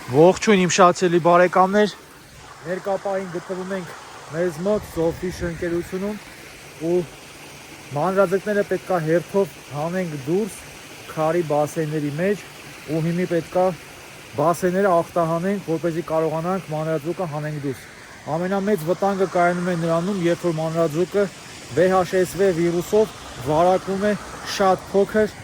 Ողջույն իմ շացելի բարեկամներ, ներկապային գտնվում ենք մեզ մոտ Sofish ընկերությունում ու մանրաձկները պետքա հերթով հանենք դուրս քարի բասեյների մեջ ու հիմի պետքա բասեյները ախտահանենք, որպեսզի կարողանանք մանրաձուկը հանենք դուրս։ Ամենամեծ վտանգը կայանում է նրանում, երբ որ մանրաձուկը VHSV վիրուսով վարակվում է շատ փոքր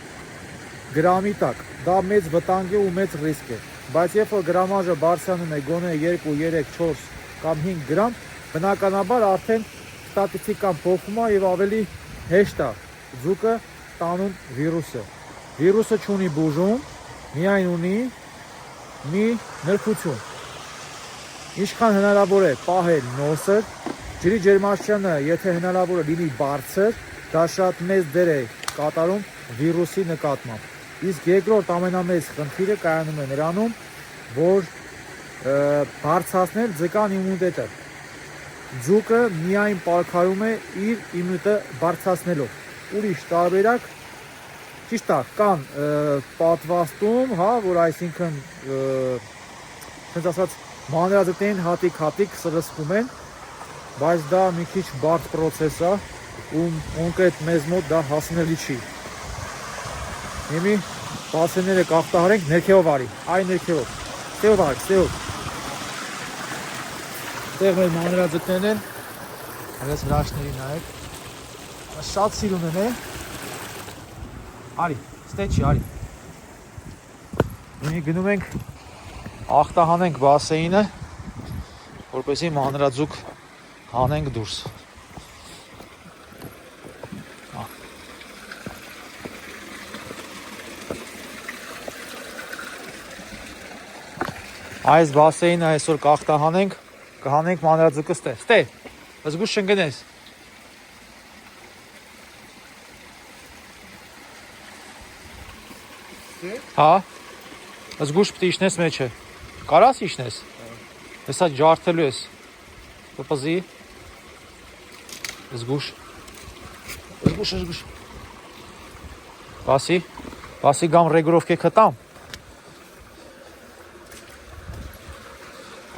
գրամի տակ։ Դա մեծ վտանգ է ու մեծ ռիսկ է։ Բայց երբ որ գրամաժը բարձրանում է գոնե 2, 3, 4 կամ 5 գրամ, բնականաբար արդեն ստատիստիկան փոխվում է եւ ավելի հեշտ է ձուկը տանում վիրուսը։ Վիրուսը չունի բուժում, միայն ունի մի նրբություն։ Ինչքան հնարավոր է պահել նոսր, ջրի ջերմաստիճանը, եթե հնարավոր է լինի բարձր, դա շատ մեծ դեր է կատարում վիրուսի նկատմամբ։ Իսկ երկրորդ ամենամեծ խնդիրը կայանում է նրանում, որ բարձրացնել ձկան իմունիտետը։ Ձուկը միայն պարքարում է իր իմունիտետը բարձրացնելով։ Ուրիշ տարբերակ ճիշտ է, կան պատվաստում, հա, որ այսինքն ասած ասած մանրաձկներին հատիկ սրսկում են, բայց դա մի քիչ բարդ process է, ու կոնկրետ մեզ մոտ դա հասանելի չի։ Հիմի բասեյները կախտահարենք, ներքևով արի, այ ներքևով, ստեղով արեք, ստեղով։ Ստեղ մեր մանրաձկներն են, հենց վրաշների նայեք, շատ սիրուն են է, արի, ստեղ չի, արի։ Հիմի գնում ենք, ախտահանենք բասեյնը, որպեսզի մանրաձուկ հանենք դուրս։ Այս բասեյնը այսօր կախտահանենք, կհանենք մանրաձուկը ստեղ, զգուշ չընկնես։ Հա, զգուշ պտի իշնես մեջը, կարաս իշնես, հեսա ջարդելու ես, պպզի, զգուշ, բասի գամ ռեգրովք է կտամ,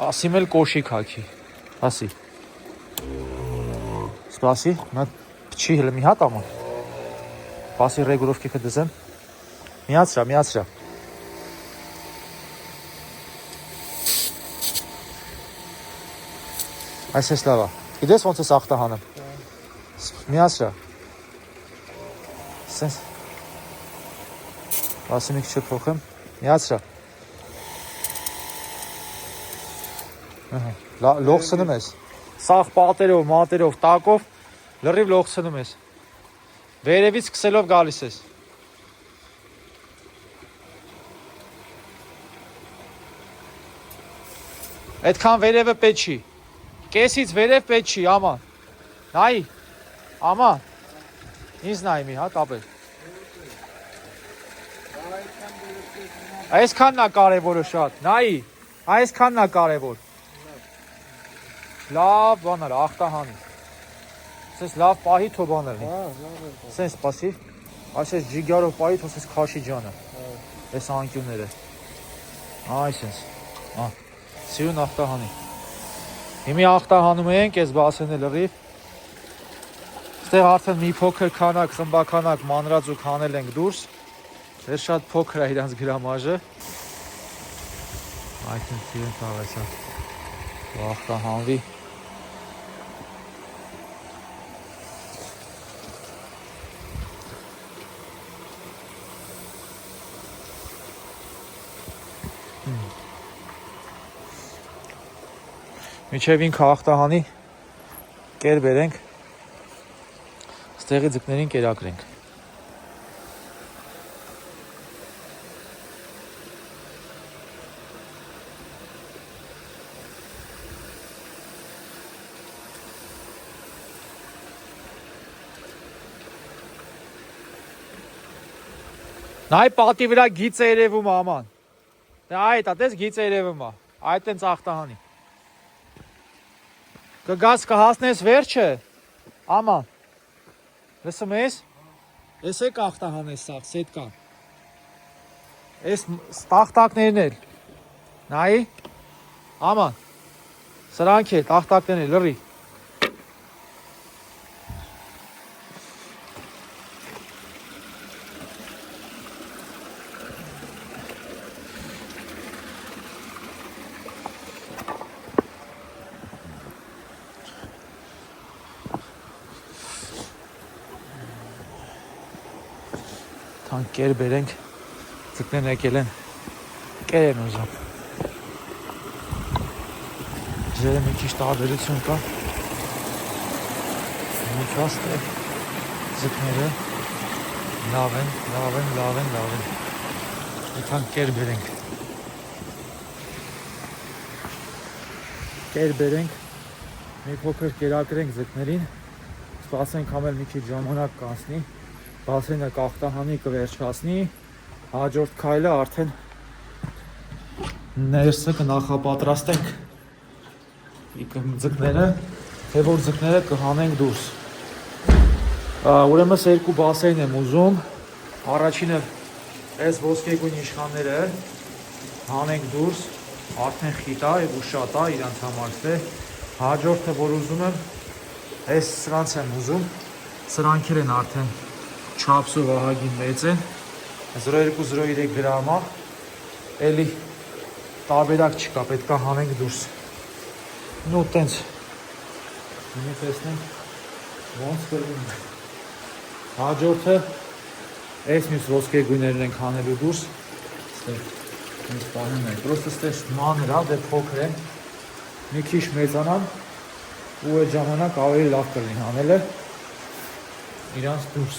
ասիմ էլ կոշիկ հաքի, ասի, սպասի, նա պչի հլը մի հատ աման, բասի ռեգրովք է կդզեմ, միացրա, այս ես լավա, գիտես ոնց ես ախտահանեմ, միացրա, սենց, բասի մի քիչ փոխեմ, միացրա, լողցնում ես, սաղ պատերով, մատերով, տակով, լրիվ լողցնում ես, վերևից սկսելով գալիս ես, այդքան վերևը պետք չի, կեսից վերև պետք չի, աման, նայի, աման, ինձ նայի մի հատ ապեր, այսքանն է կարևորը շատ, նայի, այսքանն է կարևոր, լավ բաներ, ախտահանի, սենց լավ պահի թո բաներ, սենց սպասի, այսես ջիգյարով պահի թո սենց քաշի ջանը, ես անկյունները, այսենց, սիրուն ախտահանի, հիմի ախտահանում ենք, ես բասեն է լրիվ, ստեղ արդեն մի փոքր քանակ, խմբականակ մանրաձուկ հանել ենք դուրս, դեր շատ փոքր է իրանց գրամաժը, այսենց սիրուն տաղեսա, ախտահանվի, Միջև ինքը ախտահանի, կեր բերենք, ստեղի ձկներին կերակրենք։ Նայ պատի վրա գիծ է երևում աման, այդ ատես գիծ է երևում, այդ են ախտահանի։ Կգաս կհասնես վերջը, աման, լսում ես, ես է կախտահանես սաղ, սետ կան, ես տախտակներն էլ, Նայի։ Աման։ Սրանք է, տախտակներն է, լրի։ Թանկեր բերենք, ձկներն եկել են, կեր են ուզում։ Ջերը մի քիչ տարբերություն կա։ Միքաստ է, ձկները լավ են։ Մի թանկեր բերենք։ Կեր բերենք, մի փոքր կերակրենք ձկներին, սպասենք համել մի քիչ ժամանակ կանցնի, Բասենը կախտահանի կվերջացնի, հաջորդ քայլը արդեն ներսը կնախապատրաստենք ձկները, թե որ ձկները կհանենք դուրս։ Ուրեմն երկու բասեն եմ ուզում, առաջինը այս ոսկեգույն իշխանները հանենք դուրս, արդեն խիտ է ու շատ է իրանց համար թե, հաջորդը որ ուզում եմ, այս սրանց եմ ուզում, սրանքեր են արդեն չափսու վահագին մեծ են, 0,2-0,3 գրամ է, էլի տարբերակ չկա, պետք է հանենք դուրս։ Նու տենց, մի տեսնենք, ոնց կրվում է։ Հաջորդը, այս մյուս ոսկեգույներն ենք հանելու դուրս, ինձ պահում ենք, պրոստը ստեղ մանր է, դե փոքր են, մի քիչ մեծանան, ու այդ ժամանակ ավելի լավ կլինի հանելը իրանց դուրս։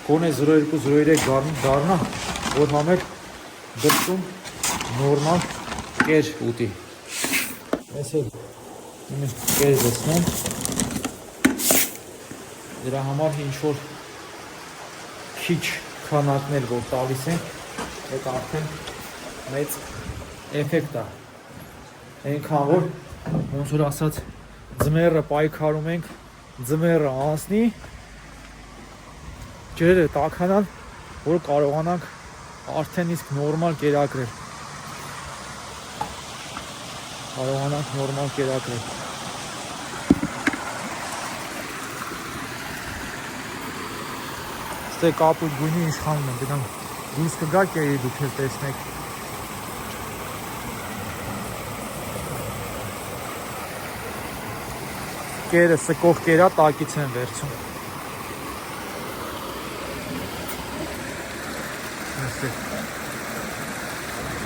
Կոնե 0,2-0,3 դառնա, որ համեր դրսում նորմալ կեր ուտի։ Ես էլ կեր դեսնեմ, դրա համար ինչ-որ քիչ քանակներ որ տալիս են, այդ արդեն մեծ էֆեկտ է։ Այնքան որ, ոնց որ ասած, ձմեռը պայքարում ենք, ձմեռը անցնի, ջրերը տաքանան, որ կարողանանք արդեն իսկ նորմալ կերակրել։ Ստե կապույտ գույնի իշխանում են, դրանք դուրս կգա կերի դուք էլ տեսնեք։ Կերը սկող կերա տակից են վերցում։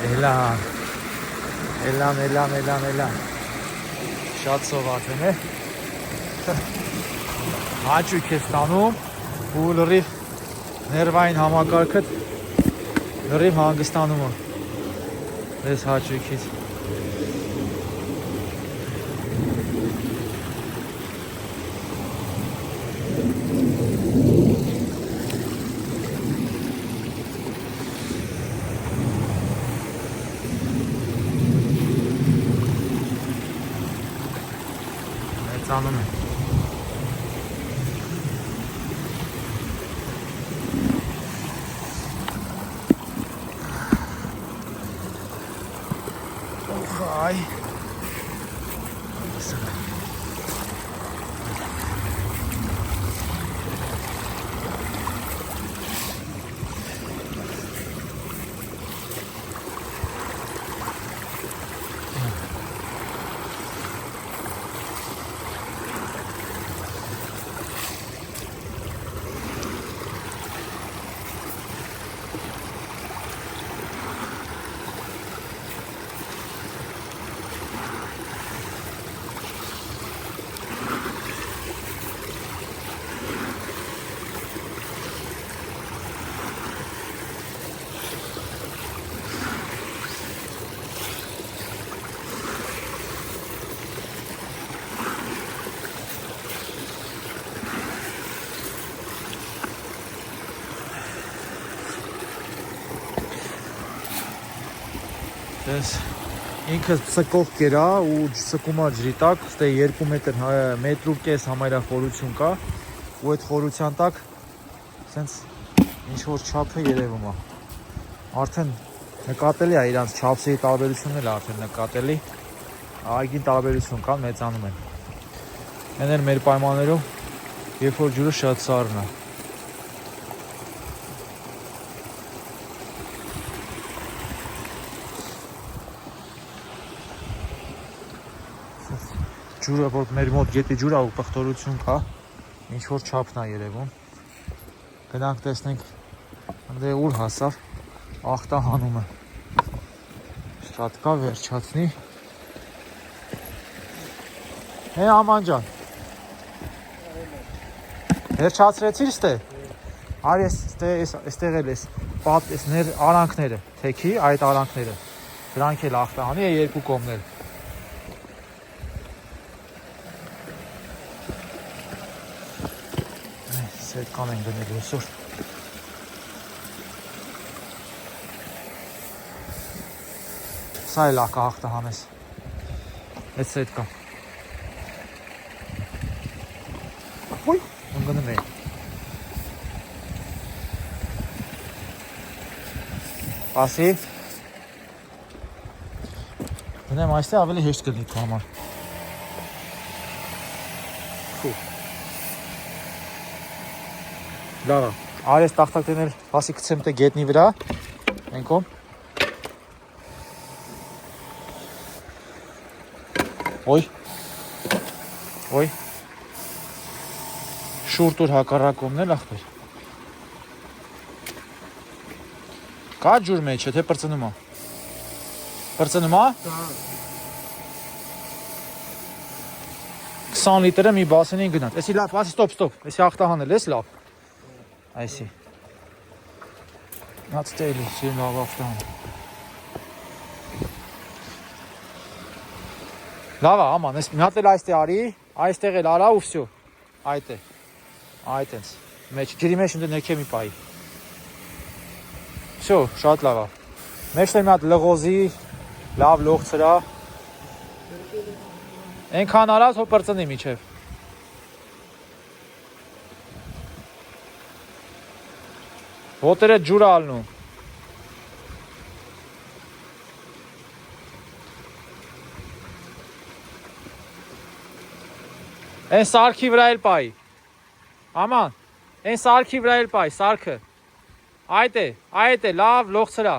Էլան, շատ սոված են է, հաճույք է ստանում ու լրիվ ներվային համակարգդ լրիվ հանգստանում է ես հաճույքից։ Մեծանում է։ Այ Ես ինքս սկող կերա ու սկումա ջրի տակ, ստե 2 մետր ու կես համարյա խորություն կա ու այդ խորության տակ սենց ինչ որ չափը երևում է։ Արդեն Նկատելի է իրանց չափսի տարբերությունն էլ արդեն նկատելի։ Այգին տարբերություն կան, մեծանում են։ Այն էլ մեր պայմաններում, երբ որ ջուրը շատ սառն է։ Ջուրը, որ մեր մոտ գետի ջուր է ու պղտորություն կա, ինչ որ չափն է երևում։ Գնանք տեսնենք, դե ուր հասավ ախտահանումը։ Շատ կա վերջացնի։ Հե Աման ջան։ Վերջացրեցիր ստե։ Արի էստեղ էլ էս պատ էս ներ արանքները, թեքի այդ արանքները։ Դրանք էլ ախտահանի է երկու կողմներ։ Սետ կանենք գնել այսօր։ Սա էլ ակա ախտահանես։ Այդ սետ կա։ Ոյ, ընգնում է։ Ասի։ Դնեմ այստեղ ավելի հեշտ կլինի քո համար։ Ֆու։ Լավ, արես տախտակներն էլ հասի գցեմ թե գետնի վրա։ Ենքոմ։ Ոյ։ Ոյ։ Շուրտուր հակառակումն էլ ախպեր։ Կա ջուր մեջը, թե պրծնում է։ Պրծնում է։ 20 լիտրը մի բասենին գնաց։ Էսի լավ, ասի ստոպ։ Էսի ախտահանել ես լավ։ Այսի։ Նաց տելի, սիրում լավ ախտահան։ Լավ է, աման, մի հատ էլ այստեղ արի, այստեղ էլ արա ու վсё։ Այդ է։ Այդ էնց։ Մեջ ջրի մեջ ընդ ներքե մի պայի։ Վсё, շատ լավ է։ Մեջն էլ մի հատ լղոզի, լավ լողցրա։ Այնքան արած հո պրծնի միջև։ Ոտերը ջուր ալնում։ Այն սարքի վրա էլ պայի։ Աման, այն սարքի վրա էլ պայի, սարքը։ Այդ է, լավ լողցրա։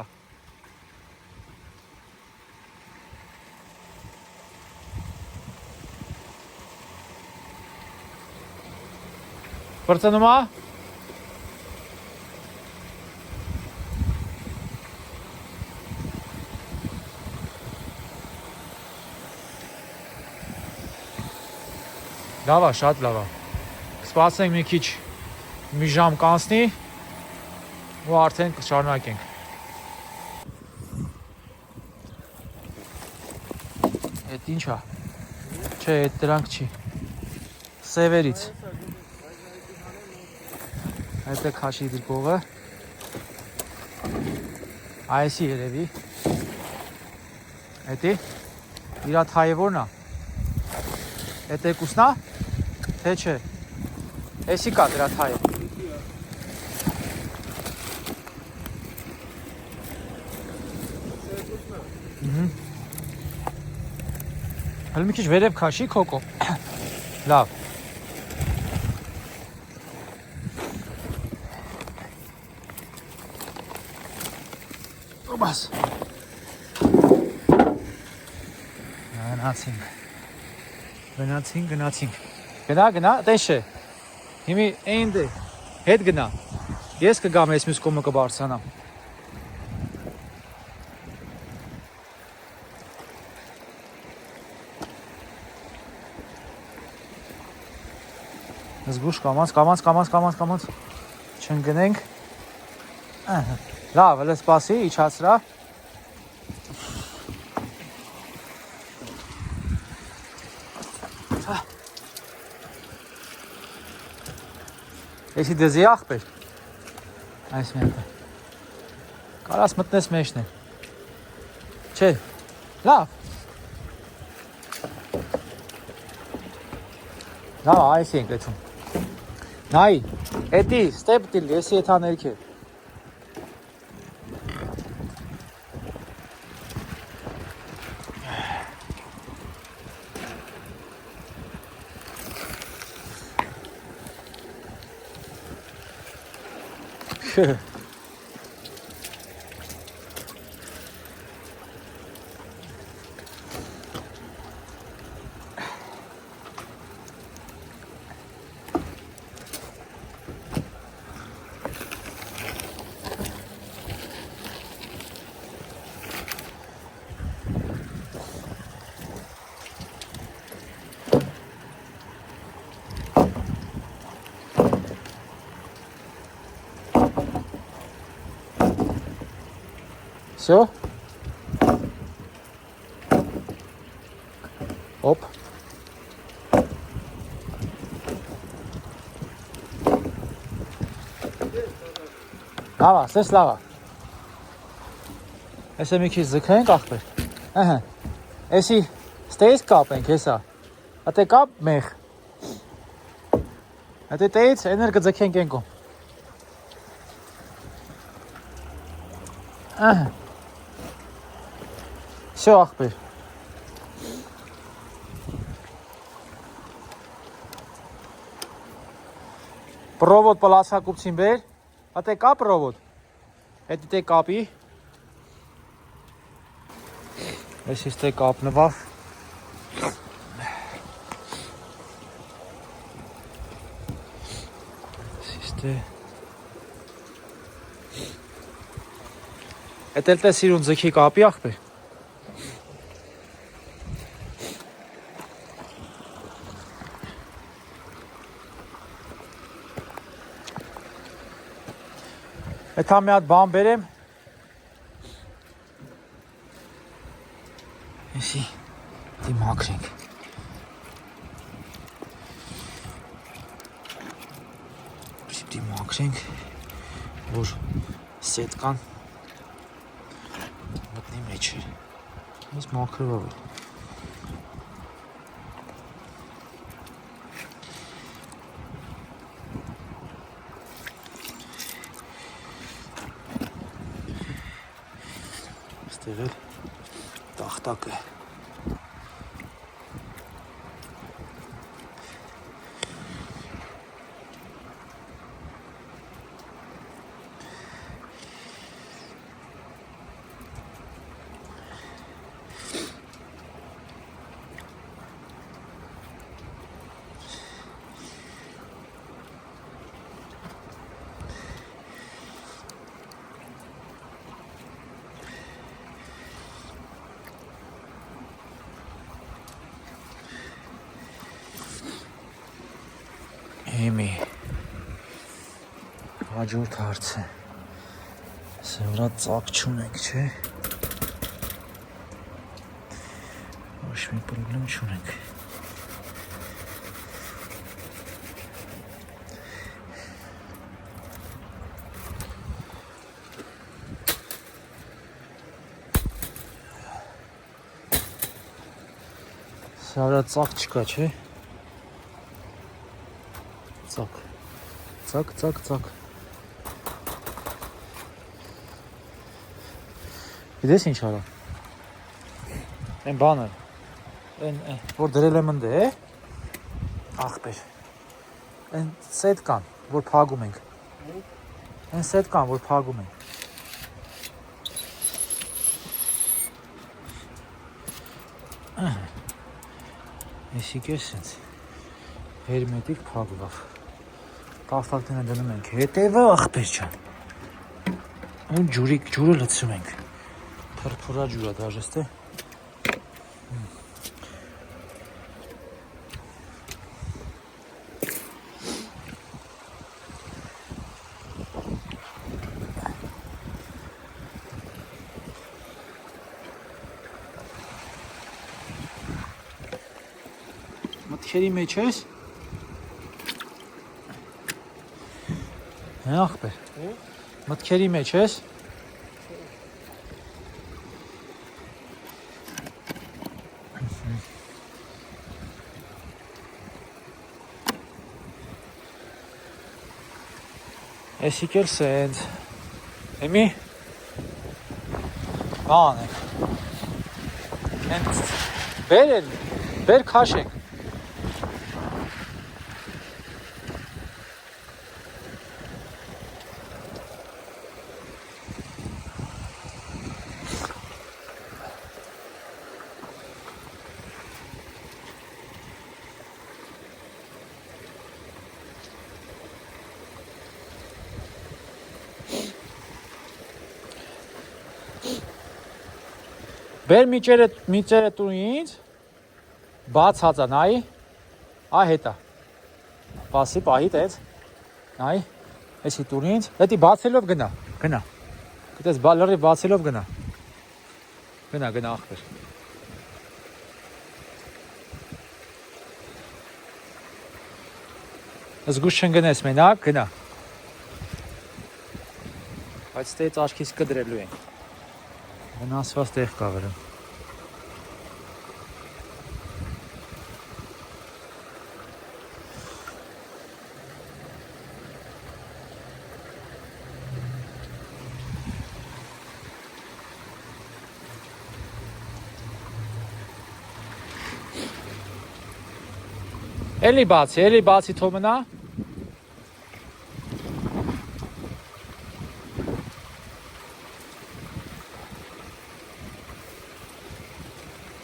Պրծնում է։ Լավ է, շատ լավ է։ Սպասենք մի քիչ մի ժամ կանցնի ու արդեն կշարունակենք։ Էդ ինչ է։ Չէ, այդ դրանք չի։ Սևերից։ Այդ է քաշի դրկողը։ Այսի երևի։ Էդի։ Իրա թայը որն է։ Էդ եկուսնա, թե չէ, էսի կա դրա թայը։ Հələ մի քիչ վերև քաշի քոկո, լավ։ Ոբաս։ Գնացինք։ Գնա, տես չէ։ Հիմի էինդ է, հետ գնա։ Ես կգամ ես մյուս կոմը կբարձանամ։ Զգուշ կամաց, չընկնենք։ Լավ, հələ սպասի, իջացրա։ Էսի դեզի ախպեր։ Այս մի հատ է։ Կարաս մտնես մեջն է։ Չէ, լավ։ Լավ, այս ենք էթում։ Նայի, էտի, ստեպ դիլ, եսի եթա ներքե։ Չէ։ Всё? Оп. Լավա, սես լավա։ Էսը մի քիչ ձգենք ախպեր։ Ահա։ Էսի ստեյս կապենք հեսա։ Ատե կապ մեղ։ Ատե տեից էներգը ձգենք ենկում։ Ահա։ Всё ախպեր։ Պրովոդ պլացակուպցին բեր։ Ատե կա պրովոդ։ Հետի տե կապի։ Էսի ստե կապնվավ։ Էսի ստե։ Էտել տե սիրուն ձգի կապի ախպեր։ Էթա մի հատ բան բերեմ։ Էսի դիմակրենք։ Դիմակրենք, որ սետկան մտնի մեջ է։ Ես մաքրվավ է։ Ստեղել տախտակ է։ Հիմի հաջորդ հարցը սա վրա ծակ չունենք, չէ։ Ոչ մի պրոբլեմ չունենք։ Սա վրա ծակ չկա, չէ։ Ծակ։ Գիտես ինչ արա։ Այն բանը, որ դրել եմ ընդ է, ախպեր։ Այն սետ կան, որ փագում ենք։ Այն սետ կան, որ փագում ենք։ Էսի կես սենց հերմետիկ փագվավ։ Տախտակները դնում ենք հետևը ախպեր չան։ Ու ջուրը լցում ենք։ Փրփուրա ջուրա դաժեստ է։ Մտքերի մեջ ես։ Հա ախպեր։ Մտքերի մեջ ես։ Էսի կել սենց։ Էմի։ Բան է։ Բեր էլ, բեր քաշենք։ Բեր միջերը տու ինձ, բացած է, նայի, ա հետա, պասի պահիտ էց, նայի, էսի տուր ինձ, հետի բացելով գնա, գտես լրի բացելով գնա աղբեր, զգուշ չնգնես մենակ, գնա, բայց տեից աչքիս կդրելու են, վնասված տեղ կա վրը, Էլի բացի թոմնա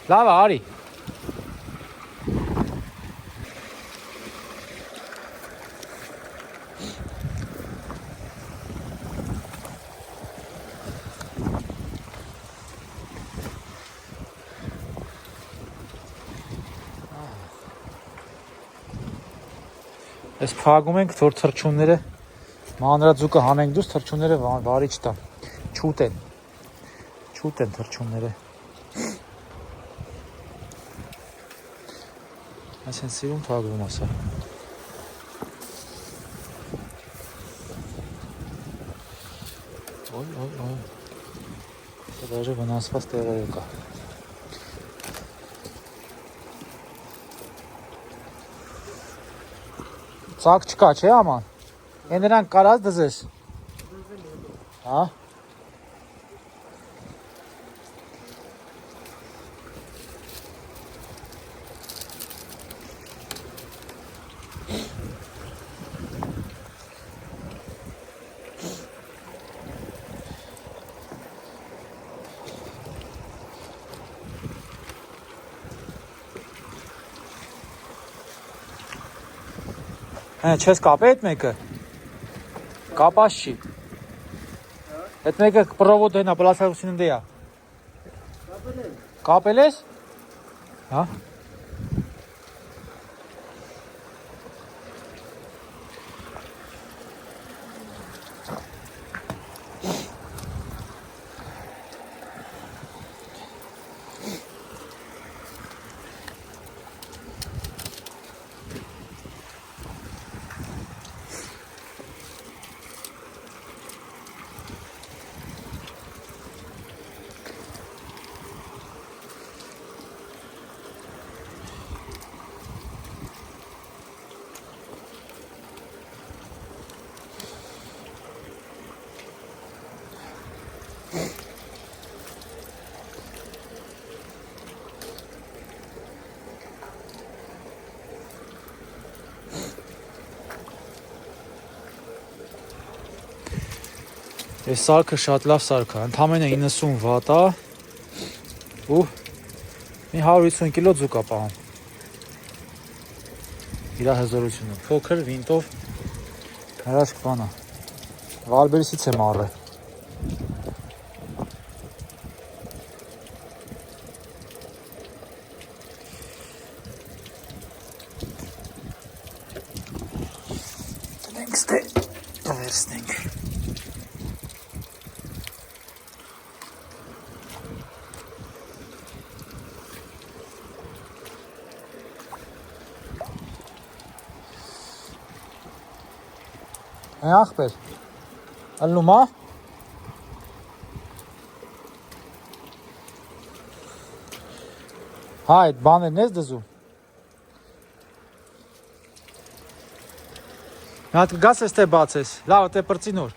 Լավ արի Ես փակում ենք, որ թռչունները մանրաձուկը հանենք դուրս, թռչունները վարի չտան, չուտ են թռչունները, այս են սիրում թագվում ասա, դաժե վնասված տեղերը կա, Ծակ չկա, չէ աման, են նրանք կարած դզես, հա, չես կապե էդ մեկը, կապաս չի, էդ մեկը պրովոդ հենա, պլասարուսին ընդ էա, կապել ես, հա, Այս սարքը շատ լավ սարք է, ընդամենը 90 վատ է ու մի 150 կիլո ձուկ է պահում իր հզորությունը, փոքր վինտով հրաշք բան է, Վալբերիսից եմ առել Տնենք ստե վերցնենք ախպեր, ալնում է, հա, այդ բաներն ես դզում, հատ կգաս ես թե բաց ես, լավ, թե պրծի նոր,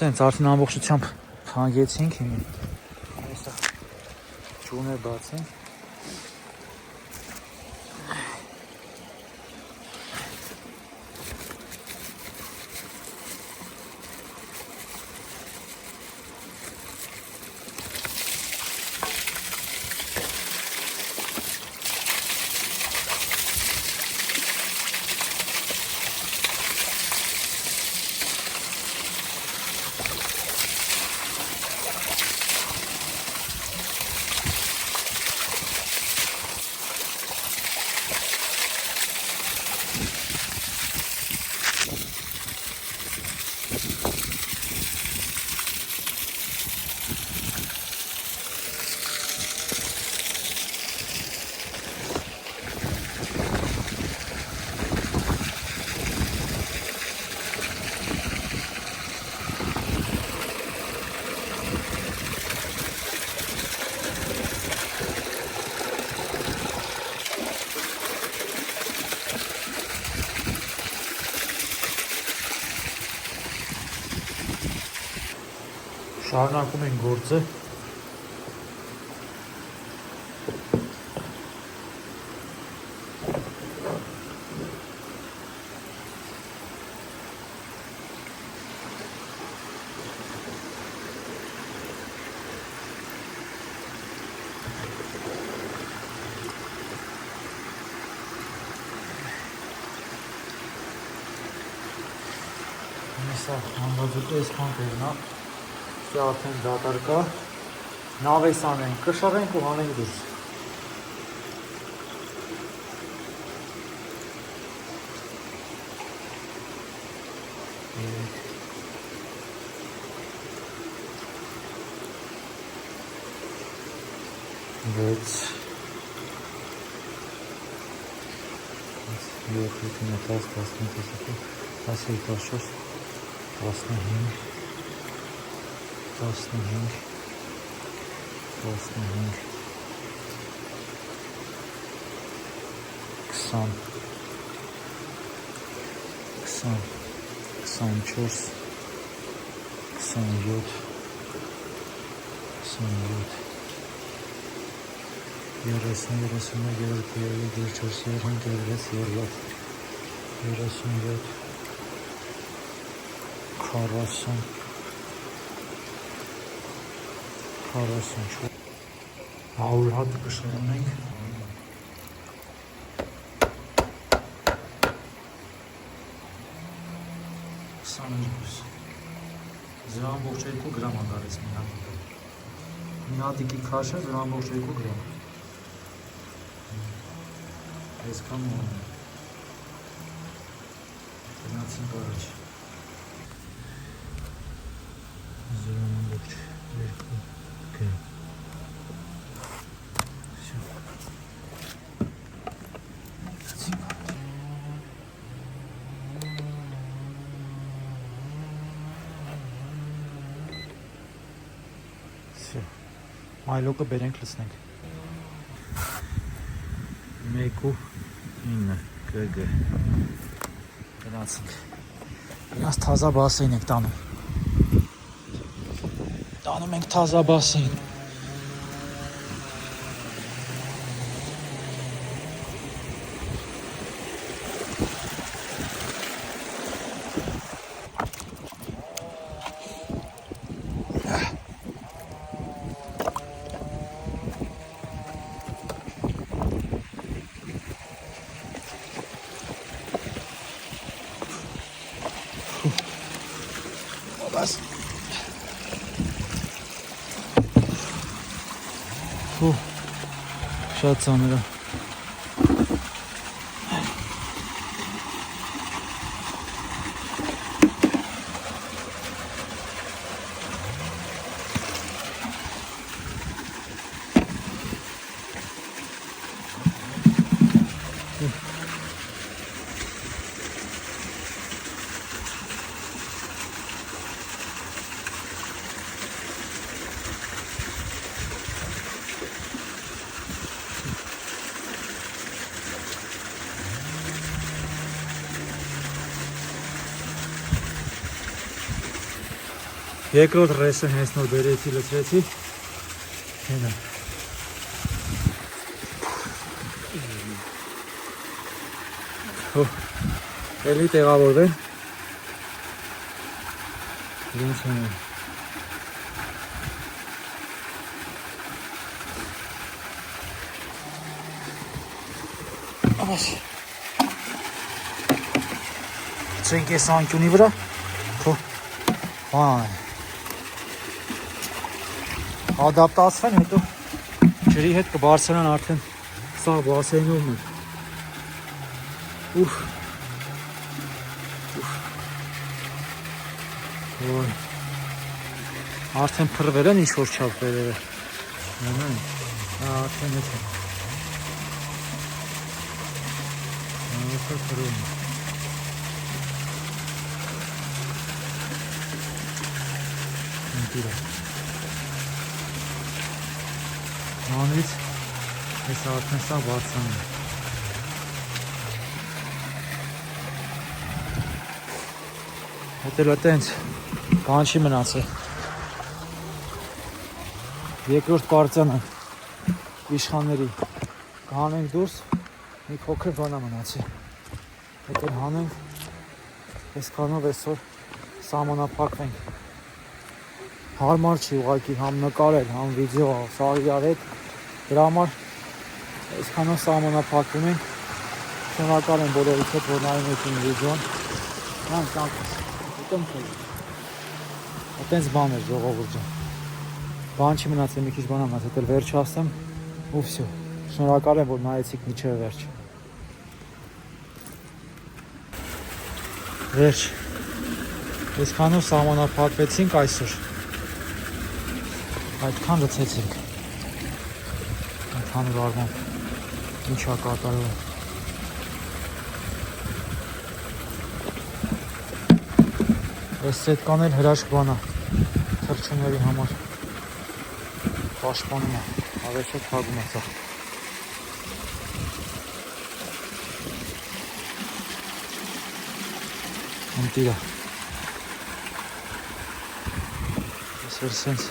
Սենց արդեն ամբողջությամբ հանգեցինք հիմի, այսա ճուներ բացենք, Շարունակում ենք գործը։ Սա համբազուկը այսքան կերնա, ստի արդեն դատարկա, նավես անենք, կշարենք ու հանենք դուրս։ Վեց 7, 10, 11, 12, 15, 15, 15, 20, 20, 24, 27, 27, 30, 31, 32, 34, 37, 40, 44, 100 հատ կշարունենք։ Ձեր ամբողջ 2 գրամ անգարեց մի հատիկը։ Մի հատիկի քաշը ձեր ամբողջ 2 գրամ։ Այսքան մոն է։ Գնացինք առաջ։ Ձեր ամբողջ 2 գրամ։ Մայլոկը բերենք լցնենք 1.9 կգ գնացինք իրաց թազա բասեին ենք տանում ենք թազա բասեին Շատ ծանր է Երկրորդ ռեսը հենց նոր բերեցի, լցրեցի հենա էլի տեղավորվեն իրենց հենա ավաս չենք ես անկյունի վրա վայ ադապտացվեն, հետո ջրի հետ կբարձրանան արդեն սա բասեյնով մեր ուֆ արդեն փռվել են ինչ-որ չափ վերերը արդեն հետ է փռվում ընտիրա Անից ես արդեն սա բարձրանում է հետել է տենց բան չի մնացել Երկրորդ պարտիան իշխանների կհանենք դուրս, մի փոքր բան մնացի։ Հետ էլ հանենք, այսքանով այսօր սահմանափակվենք։ Հարմար չի ուղղակի համ նկարել, համ վիդեո, սա իրար հետ, դրա համար այսքանով սահմանափակվում ենք։ Շնորհակալ եմ բոլորիդ հետ, որ նայում եք իմ վիդեոն։ Ուտեմ թե։ Այտենց բան էր ժողովուրդ ջան։ Բան չի մնացել, մի քիչ բան մնաց, հետո վերջ ասեմ ու վсё։ Շնորհակալ եմ, որ նայեցիք մինչև վերջ։ Վերջ։ Այսքանով սահմանափակվեցինք այսօր։ Այդքան լցեցինք։ Ընդհանուր առմամբ ինչ է կատարվում։ Այս սետկան էլ հրաշք բան է թռչունների համար պաշտպանում է, ավերջը թագում է սա։ Ընտիրա։ Այսօր սենց